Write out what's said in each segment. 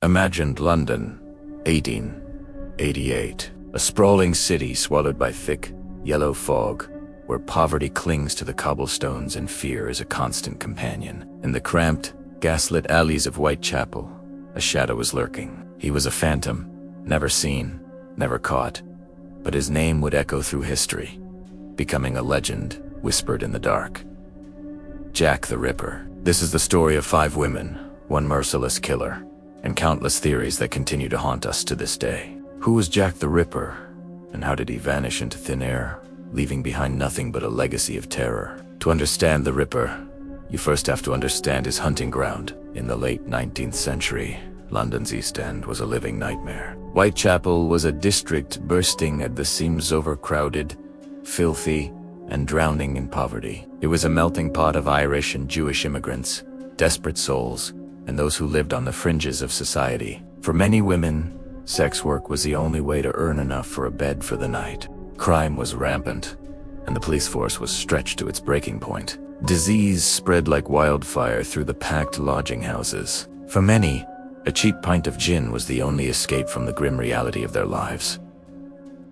Imagined London, 1888. A sprawling city swallowed by thick, yellow fog, where poverty clings to the cobblestones and fear is a constant companion. In the cramped, gaslit alleys of Whitechapel, a shadow was lurking. He was a phantom, never seen, never caught, but his name would echo through history, becoming a legend whispered in the dark. Jack the Ripper. This is the story of 5 women, one merciless killer, and countless theories that continue to haunt us to this day. Who was Jack the Ripper, and how did he vanish into thin air, leaving behind nothing but a legacy of terror? To understand the Ripper, you first have to understand his hunting ground. In the late 19th century, London's East End was a living nightmare. Whitechapel was a district bursting at the seams, overcrowded, filthy, and drowning in poverty. It was a melting pot of Irish and Jewish immigrants, desperate souls, and those who lived on the fringes of society. For many women, sex work was the only way to earn enough for a bed for the night. Crime was rampant, and the police force was stretched to its breaking point. Disease spread like wildfire through the packed lodging houses. For many, a cheap pint of gin was the only escape from the grim reality of their lives.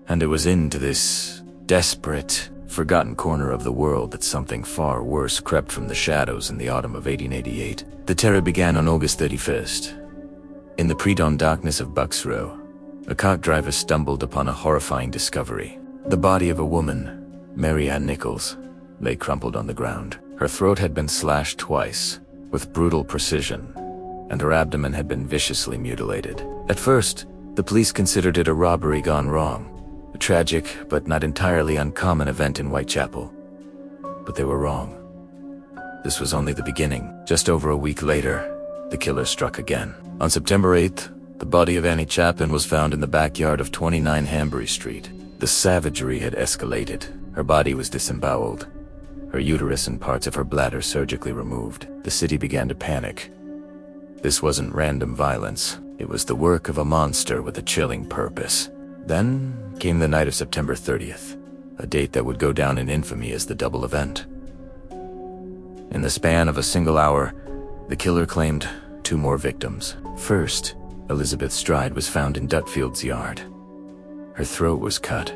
And it was into this desperate, forgotten corner of the world that something far worse crept from the shadows in the autumn of 1888. The terror began on August 31st. In the pre-dawn darkness of Bucks Row, a cart driver stumbled upon a horrifying discovery. The body of a woman, Mary Ann Nichols, lay crumpled on the ground. Her throat had been slashed twice, with brutal precision, and her abdomen had been viciously mutilated. At first, the police considered it a robbery gone wrong, a tragic but not entirely uncommon event in Whitechapel. But they were wrong. This was only the beginning. Just over a week later, the killer struck again. On September 8th, the body of Annie Chapin was found in the backyard of 29 Hanbury Street. The savagery had escalated. Her body was disemboweled, her uterus and parts of her bladder surgically removed. The city began to panic. This wasn't random violence. It was the work of a monster with a chilling purpose. Then came the night of September 30th, a date that would go down in infamy as the double event. In the span of a single hour, the killer claimed 2 more victims. First, Elizabeth Stride was found in Dutfield's yard. Her throat was cut,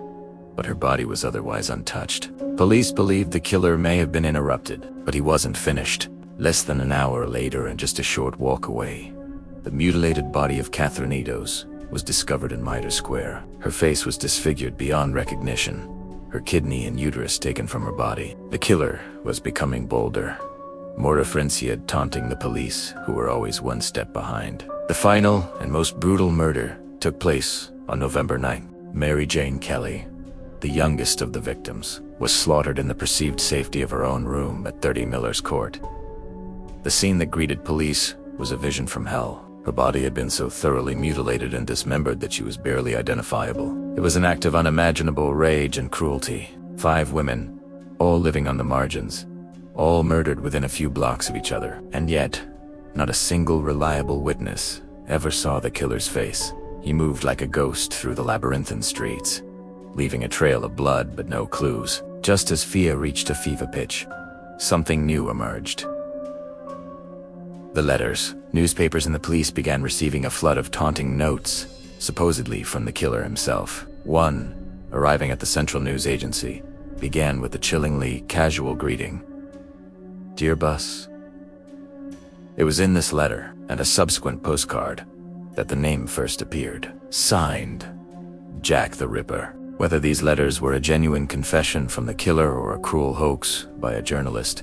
but her body was otherwise untouched. Police believed the killer may have been interrupted, but he wasn't finished. Less than an hour later, and just a short walk away, the mutilated body of Catherine Eddowes was discovered in Mitre Square. Her face was disfigured beyond recognition, her kidney and uterus taken from her body. The killer was becoming bolder, more differentiated, taunting the police, who were always one step behind. The final and most brutal murder took place on November 9th. Mary Jane Kelly, the youngest of the victims, was slaughtered in the perceived safety of her own room at 30 Miller's Court. The scene that greeted police was a vision from hell. Her body had been so thoroughly mutilated and dismembered that she was barely identifiable. It was an act of unimaginable rage and cruelty. 5 women, all living on the margins, all murdered within a few blocks of each other. And yet, not a single reliable witness ever saw the killer's face. He moved like a ghost through the labyrinthine streets, leaving a trail of blood but no clues. Just as fear reached a fever pitch, something new emerged. The letters. Newspapers and the police began receiving a flood of taunting notes, supposedly from the killer himself. One, arriving at the Central News Agency, began with the chillingly casual greeting, "Dear Bus." It was in this letter, and a subsequent postcard, that the name first appeared. Signed, Jack the Ripper. Whether these letters were a genuine confession from the killer or a cruel hoax by a journalist,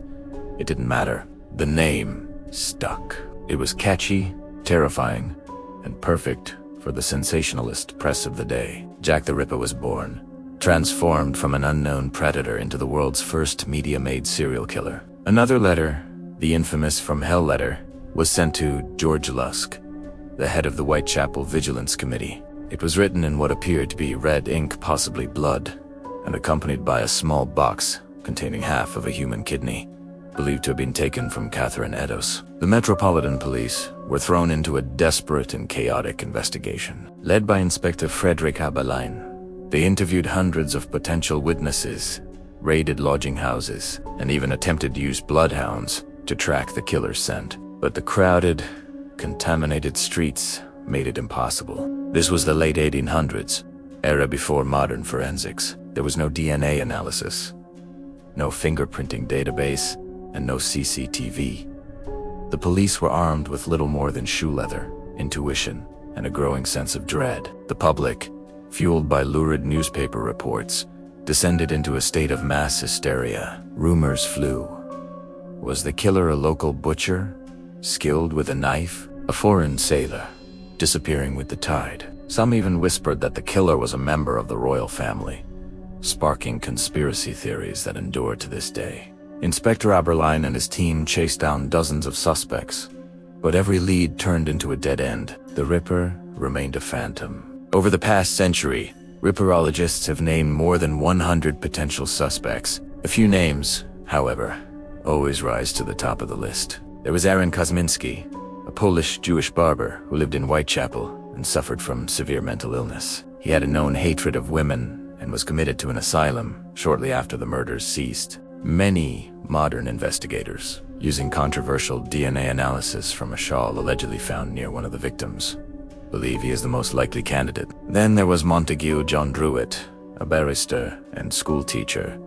it didn't matter. The name stuck. It was catchy, terrifying, and perfect for the sensationalist press of the day. Jack the Ripper was born, transformed from an unknown predator into the world's first media-made serial killer. Another letter, the infamous From Hell letter, was sent to George Lusk, the head of the Whitechapel Vigilance Committee. It was written in what appeared to be red ink, possibly blood, and accompanied by a small box containing half of a human kidney, believed to have been taken from Catherine Eddowes. The Metropolitan Police were thrown into a desperate and chaotic investigation. Led by Inspector Frederick Abelein, they interviewed hundreds of potential witnesses, raided lodging houses, and even attempted to use bloodhounds to track the killer's scent. But the crowded, contaminated streets made it impossible. This was the late 1800s, era before modern forensics. There was no DNA analysis, no fingerprinting database, and no CCTV. The police were armed with little more than shoe leather, intuition, and a growing sense of dread. The public, fueled by lurid newspaper reports, descended into a state of mass hysteria. Rumors flew. Was the killer a local butcher, skilled with a knife? A foreign sailor, disappearing with the tide? Some even whispered that the killer was a member of the royal family, sparking conspiracy theories that endure to this day. Inspector Aberline and his team chased down dozens of suspects, but every lead turned into a dead end. The Ripper remained a phantom. Over the past century, Ripperologists have named more than 100 potential suspects. A few names, however, always rise to the top of the list. There was Aaron Kosminski, a Polish-Jewish barber who lived in Whitechapel and suffered from severe mental illness. He had a known hatred of women and was committed to an asylum shortly after the murders ceased. Many modern investigators, using controversial DNA analysis from a shawl allegedly found near one of the victims, believe he is the most likely candidate. Then there was Montague John Druitt, a barrister and schoolteacher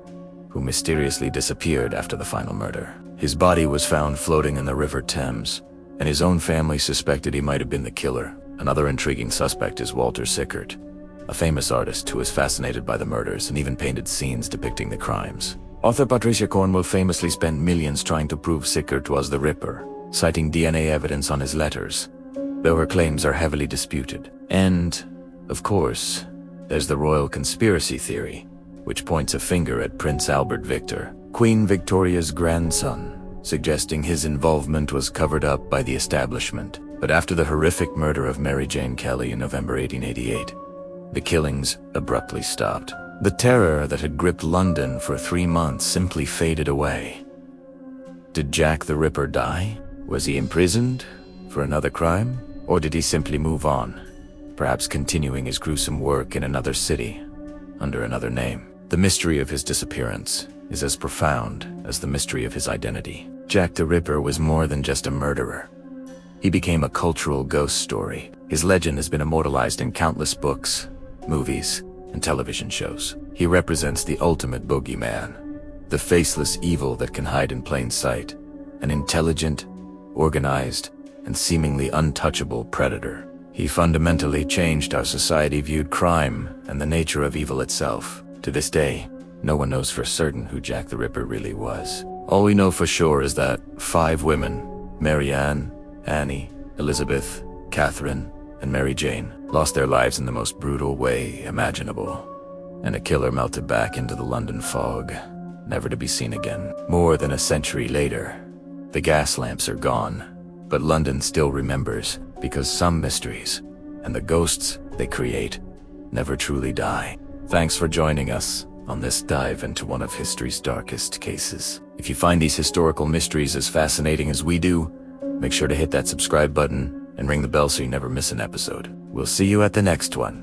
who mysteriously disappeared after the final murder. His body was found floating in the River Thames, and his own family suspected he might have been the killer. Another intriguing suspect is Walter Sickert, a famous artist who was fascinated by the murders and even painted scenes depicting the crimes. Author Patricia Cornwell famously spent millions trying to prove Sickert was the Ripper, citing DNA evidence on his letters, though her claims are heavily disputed. And, of course, there's the royal conspiracy theory, which points a finger at Prince Albert Victor, Queen Victoria's grandson, suggesting his involvement was covered up by the establishment. But after the horrific murder of Mary Jane Kelly in November 1888, the killings abruptly stopped. The terror that had gripped London for 3 months simply faded away. Did Jack the Ripper die? Was he imprisoned for another crime? Or did he simply move on, perhaps continuing his gruesome work in another city, under another name? The mystery of his disappearance is as profound as the mystery of his identity. Jack the Ripper was more than just a murderer. He became a cultural ghost story. His legend has been immortalized in countless books, movies, and television shows. He represents the ultimate boogeyman, the faceless evil that can hide in plain sight, an intelligent, organized, and seemingly untouchable predator. He fundamentally changed how society viewed crime and the nature of evil itself. To this day, no one knows for certain who Jack the Ripper really was. All we know for sure is that 5 women, Mary Ann, Annie, Elizabeth, Catherine, and Mary Jane, lost their lives in the most brutal way imaginable, and a killer melted back into the London fog, never to be seen again. More than a century later, the gas lamps are gone, but London still remembers, because some mysteries, and the ghosts they create, never truly die. Thanks for joining us on this dive into one of history's darkest cases. If you find these historical mysteries as fascinating as we do, make sure to hit that subscribe button and ring the bell so you never miss an episode. We'll see you at the next one.